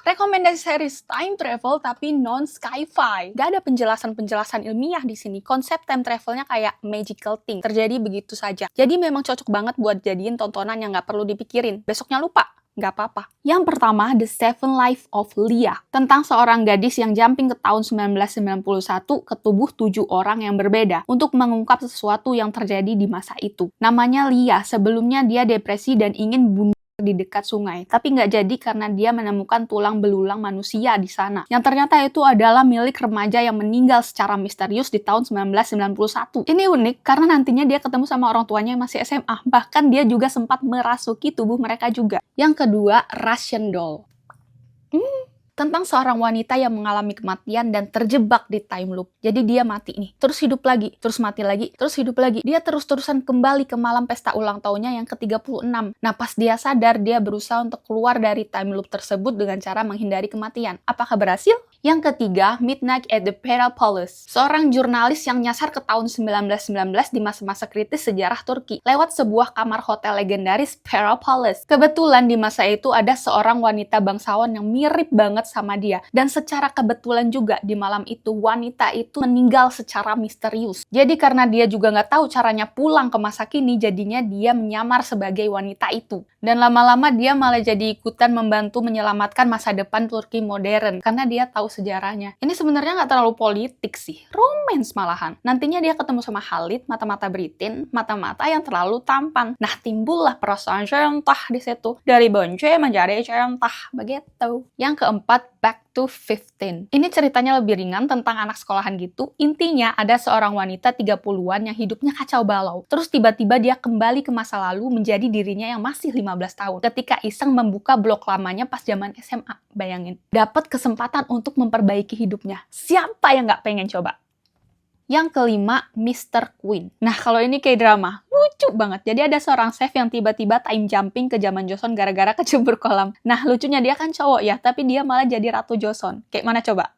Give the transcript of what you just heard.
Rekomendasi series time travel tapi non-sci-fi. Gak ada penjelasan-penjelasan ilmiah di sini. Konsep time travelnya kayak magical thing. Terjadi begitu saja. Jadi memang cocok banget buat jadiin tontonan yang gak perlu dipikirin. Besoknya lupa. Nggak apa-apa. Yang pertama, The Seven Life of Leah. Tentang seorang gadis yang jumping ke tahun 1991 ke tubuh 7 orang yang berbeda untuk mengungkap sesuatu yang terjadi di masa itu. Namanya Leah. Sebelumnya dia depresi dan ingin bunuh di dekat sungai, tapi nggak jadi karena dia menemukan tulang belulang manusia di sana. Yang ternyata itu adalah milik remaja yang meninggal secara misterius di tahun 1991. Ini unik karena nantinya dia ketemu sama orang tuanya yang masih SMA. Bahkan dia juga sempat merasuki tubuh mereka juga. Yang kedua, Russian Doll. Tentang seorang wanita yang mengalami kematian dan terjebak di time loop. Jadi dia mati nih, terus hidup lagi, terus mati lagi, terus hidup lagi. Dia terus-terusan kembali ke malam pesta ulang tahunnya yang ke-36. Nah, pas dia sadar, dia berusaha untuk keluar dari time loop tersebut dengan cara menghindari kematian. Apakah berhasil? Yang ketiga, Midnight at the Pera Palace. Seorang jurnalis yang nyasar ke tahun 1919 di masa-masa kritis sejarah Turki lewat sebuah kamar hotel legendaris Pera Palace. Kebetulan di masa itu ada seorang wanita bangsawan yang mirip banget sama dia. Dan secara kebetulan juga di malam itu wanita itu meninggal secara misterius. Jadi karena dia juga nggak tahu caranya pulang ke masa kini, jadinya dia menyamar sebagai wanita itu. Dan lama-lama dia malah jadi ikutan membantu menyelamatkan masa depan Turki modern karena dia tahu sejarahnya. Ini sebenarnya nggak terlalu politik sih, romance malahan. Nantinya dia ketemu sama Khalid, mata-mata Britin, mata-mata yang terlalu tampan. Nah, timbullah perasaan cinta di situ. Dari benci menjadi cinta, begitu. Yang keempat, Back to 15. Ini ceritanya lebih ringan tentang anak sekolahan gitu. Intinya ada seorang wanita 30-an yang hidupnya kacau balau. Terus tiba-tiba dia kembali ke masa lalu menjadi dirinya yang masih 15 tahun. Ketika iseng membuka blog lamanya pas zaman SMA. Bayangin. Dapat kesempatan untuk memperbaiki hidupnya. Siapa yang nggak pengen coba? Yang kelima, Mr. Queen. Nah, kalau ini kayak drama. Lucu banget. Jadi ada seorang chef yang tiba-tiba time jumping ke zaman Joseon gara-gara kecebur kolam. Nah, lucunya dia kan cowok ya, tapi dia malah jadi Ratu Joseon. Kayak mana coba?